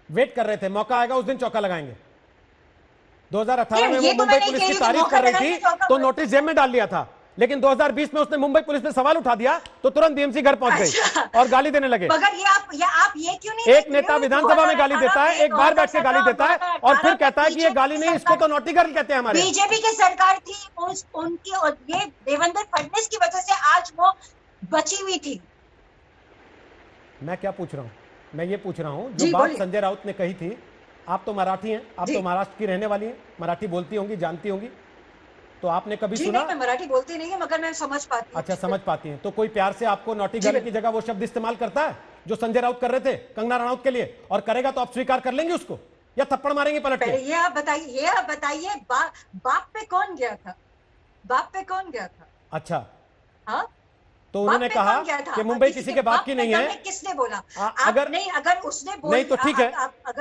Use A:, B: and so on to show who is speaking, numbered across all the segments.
A: Wait कर रहे थे, मौका आएगा उस दिन चौका लगाएंगे। 2018 में वो
B: ये तो
A: मुंबई
B: मैं नहीं
A: पुलिस
B: कह
A: की
B: रही कि
A: तारीफ
B: मौका
A: कर रही
B: लगाने
A: थी
B: चौका
A: तो
B: लगाने।
A: नोटिस जेब में डाल लिया था, लेकिन 2020 में उसने मुंबई पुलिस पे सवाल उठा दिया तो तुरंत बीएमसी घर पहुंच गई
B: अच्छा।
A: और गाली देने लगे।
B: मगर आप ये क्यों नहीं
A: एक
B: देख
A: नेता
B: रहे हो?
A: विधानसभा में गाली देता है, एक बार बैठ के गाली देता है और फिर कहता है कि ये गाली नहीं, इसको तो नॉटी गर्ल कहते हैं हमारे यहाँ।
B: बीजेपी की सरकार थी, उनकी और ये देवेंद्र फडणवीस की वजह से आज वो बची हुई थी।
A: मैं क्या पूछ रहा हूँ, मैं ये पूछ रहा हूँ जो
B: जी,
A: बात
B: बोलिए।
A: संजय राउत ने कही थी, आप तो मराठी हैं, आप
B: जी।
A: तो महाराष्ट्र की रहने वाली हैं, मराठी बोलती होंगी, जानती होंगी, तो आपने कभी
B: जी
A: सुना?
B: नहीं, मैं मराठी बोलती नहीं है, मगर मैं समझ पाती हूँ।
A: अच्छा, समझ पाती हैं। तो कोई प्यार से आपको नॉटी
B: जी,
A: गर्ल की जगह वो शब्द इस्तेमाल करता है जो संजय राउत कर रहे थे कंगना रनौत के लिए, और करेगा तो आप स्वीकार कर लेंगे उसको या थप्पड़ मारेंगे पलट
B: पहले
A: के?
B: ये आप बताइए बाप पे कौन गया था? बाप पे कौन गया था?
A: अच्छा,
B: हाँ,
A: तो उन्होंने कहा कि मुंबई किसी के बाप की नहीं है।
B: किसने बोला?
A: अगर
B: नहीं, अगर उसने बोल
A: नहीं तो ठीक है,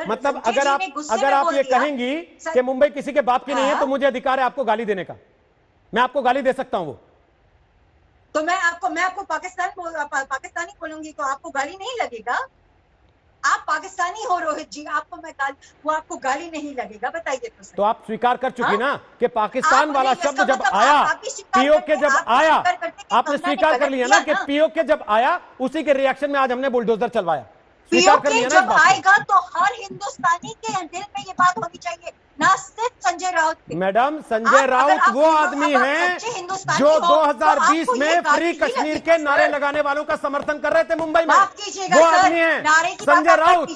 A: मतलब अगर आप ये कहेंगी कि मुंबई किसी के बाप की नहीं है तो मुझे अधिकार है आपको गाली देने का, मैं आपको गाली दे सकता हूं वो।
B: तो मैं आपको पाकिस्तानी बोलूंगी तो आपको गाली नहीं लगेगा? आप पाकिस्तानी हो रोहित जी, आपको गाली नहीं लगेगा? बताइए
A: तो आप स्वीकार कर चुकी
B: हाँ?
A: ना कि पाकिस्तान वाला शब्द जब आया, पीओके जब आया, आपने स्वीकार कर लिया ना कि पीओके जब आया उसी के रिएक्शन में आज हमने बुलडोजर चलवाया, स्वीकार कर लिया ना इस
B: जब
A: बात को?
B: आएगा तो हर हिंदुस्तानी के दिल में ये बात होनी चाहिए, ना सिर्फ संजय राउत के।
A: मैडम, संजय राउत वो आदमी हैं जो 2020 में फ्री कश्मीर के नारे लगाने वालों का समर्थन कर रहे थे मुंबई में। वो आदमी हैं संजय राउत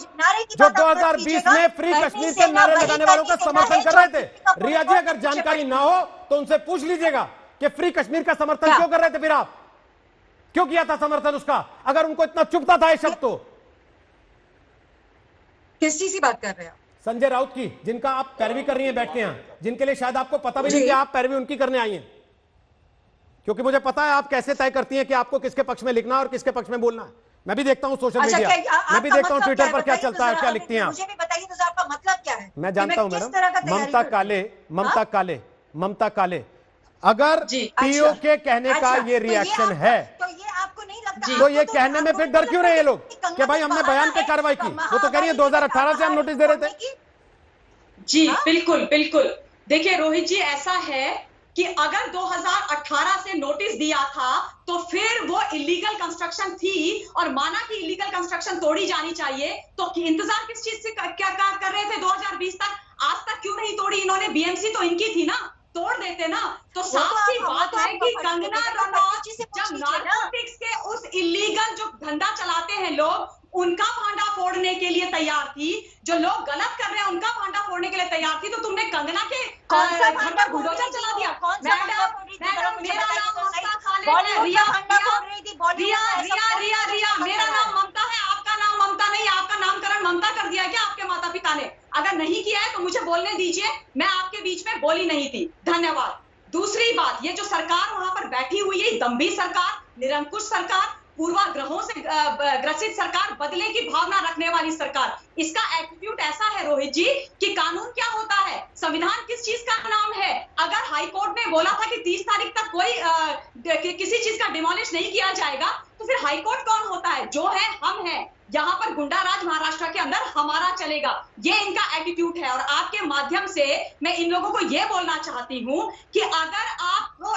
A: जो 2020 में फ्री कश्मीर के नारे लगाने वालों का समर्थन कर रहे थे। रिया जी, अगर जानकारी ना हो तो उनसे पूछ लीजिएगा कि फ्री कश्मीर का समर्थन क्यों कर रहे थे, फिर आप क्यों किया था समर्थन उसका, अगर उनको इतना चुभता था ये शब्द तो?
B: किस चीज की बात कर रहे हैं?
A: संजय राउत की, जिनका आप पैरवी कर रही हैं बैठ के यहां, जिनके लिए शायद आपको पता भी नहीं कि आप पैरवी उनकी करने आई हैं, क्योंकि मुझे पता है आप कैसे तय करती हैं कि आपको किसके पक्ष में लिखना और किसके पक्ष में बोलना है। मैं भी देखता हूं सोशल मीडिया, मैं भी देखता हूं ट्विटर पर क्या चलता है, क्या लिखती हैं आप।
B: मुझे भी बताइए तो आपका मतलब क्या है?
A: मैं जानता हूं मैडम, ममता काले, अगर पीओके कहने का ये रिएक्शन है
B: तो ये आपको नहीं लगता?
A: तो ये कहने में फिर डर क्यों रहे ये लोग कि भाई हमने बयान पे कार्रवाई की? वो तो कह रही है 2018 से हम नोटिस दे रहे थे।
C: जी बिल्कुल बिल्कुल। देखिए रोहित जी, ऐसा है कि अगर 2018 से नोटिस दिया था तो फिर वो इलीगल कंस्ट्रक्शन थी और माना कि इलीगल कंस्ट्रक्शन तोड़ी जानी चाहिए, तो इंतजार किस चीज से क्या कर रहे थे 2020 तक? आज तक क्यों नहीं तोड़ी इन्होंने? बीएमसी तो इनकी थी ना, तोड़ देते ना। तो साफ सी बात है कि कंगना रनौत जब नारकोटिक्स के उस इलीगल जो धंधा चलाते हैं लोग, उनका भांडा फोड़ने के लिए तैयार थी, जो लोग गलत कर रहे हैं उनका भांडा फोड़ने के लिए तैयार थी, तो तुमने कंगना के घर पर बुलडोजर चला दिया। मैडम, मेरा नाम ममता खालिद है। रिया, मेरा नाम ममता है, आपका नाम ममता नहीं। आपका नामकरण ममता कर दिया है क्या आपके माता पिता ने? अगर नहीं किया है तो मुझे बोलने दीजिए, मैं आपके बीच में बोली नहीं थी। धन्यवाद। दूसरी बात, ये जो सरकार वहां पर बैठी हुई है, दम्भी सरकार, निरंकुश सरकार, पूर्वाग्रहों से ग्रसित सरकार, बदले की भावना रखने वाली सरकार, इसका एटीट्यूड ऐसा है रोहित जी कि कानून क्या होता है, संविधान किस चीज का नाम है? अगर हाईकोर्ट ने बोला था कि 30 तारीख तक कोई किसी चीज का डिमोलिश नहीं किया जाएगा, तो फिर हाईकोर्ट कौन होता है? जो है हम हैं। यहाँ पर गुंडा राज महाराष्ट्र के अंदर हमारा चलेगा, ये इनका एटीट्यूड है। और आपके माध्यम से मैं इन लोगों को ये बोलना चाहती हूँ कि अगर आपको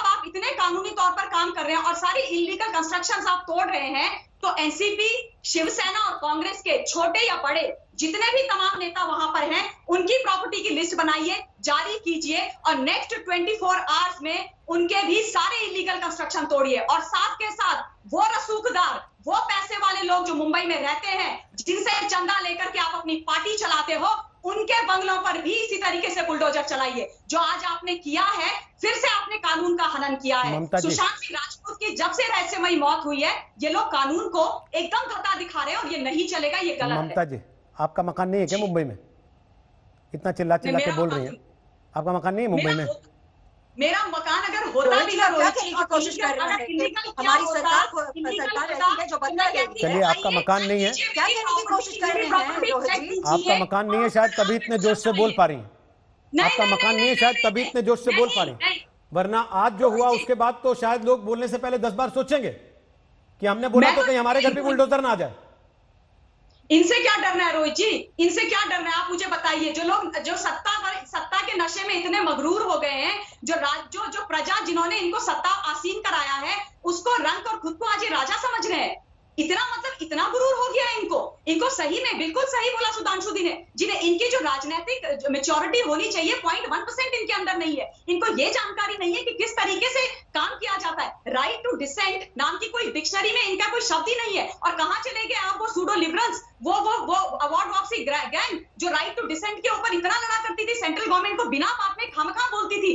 C: आप इतने कानूनी तौर पर काम कर रहे हैं और सारी इलीगल कंस्ट्रक्शंस आप तोड़ रहे हैं, तो एनसीपी, शिवसेना और कांग्रेस के छोटे या बड़े जितने भी तमाम नेता वहां पर हैं, उनकी प्रॉपर्टी की लिस्ट बनाइए, जारी कीजिए और नेक्स्ट 24 आवर्स में उनके भी सारे इलीगल कंस्ट्रक्शन तोड़िए। और साथ के साथ वो रसूखदार, वो पैसे वाले लोग जो मुंबई में रहते हैं, जिनसे चंदा लेकर के आप अपनी पार्टी चलाते हो, उनके बंगलों पर भी इसी तरीके से बुलडोजर चलाइए। जो आज आपने किया है, फिर से आपने कानून का हनन किया है। सुशांत सिंह राजपूत की जब से रहस्यमयी मौत हुई है, ये लोग कानून को एकदम धक्का दिखा रहे हैं और ये नहीं चलेगा, ये गलत है।
A: ममता जी, आपका मकान नहीं है क्या मुंबई में? इतना चिल्ला चिल्ला के बोल रही हैं, आपका मकान नहीं है मुंबई में?
C: मेरा मकान अगर होता भी है,
B: कोशिश कर रहे हैं हमारी सरकार ऐसी है जो बदला लेगी।
A: चलिए, आपका मकान नहीं है,
B: क्या कहने की कोशिश कर रहे हैं?
A: आपका मकान नहीं है, शायद तभी इतने जोश से बोल पा रही हैं। आपका मकान नहीं है, शायद तभी इतने जोश से बोल पा रही हैं, वरना आज जो हुआ उसके बाद तो शायद लोग बोलने से पहले 10 बार सोचेंगे कि हमने बोला तो कहीं हमारे घर भी बुलडोजर ना आ जाए।
C: इनसे क्या डरना है रोहित जी, इनसे क्या डरना है? आप मुझे बताइए। जो लोग जो सत्ता के नशे में इतने मगरूर हो गए हैं, जो प्रजा जिन्होंने इनको सत्ता आसीन कराया है, उसको रंक और खुद को आज ये राजा समझ रहे हैं। इतना मतलब इतना गुरूर हो गया है इनको सही में बिल्कुल सही बोला सुधांशु दी ने, जिन्हें इनकी जो राजनीतिक मेच्योरिटी होनी चाहिए 0.1% इनके अंदर नहीं है। इनको ये जानकारी नहीं है कि किस तरीके से काम किया जाता है। राइट टू डिसेंट नाम की कोई डिक्शनरी में इनका कोई शब्द ही नहीं है। और कहां चले गए आप वो सूडो लिबरल्स, वो अवार्ड वापसी गैंग जो राइट टू डिसेंट के ऊपर इतना लड़ा करती थी, सेंट्रल गवर्नमेंट को बिना बात में खामखा बोलती थी।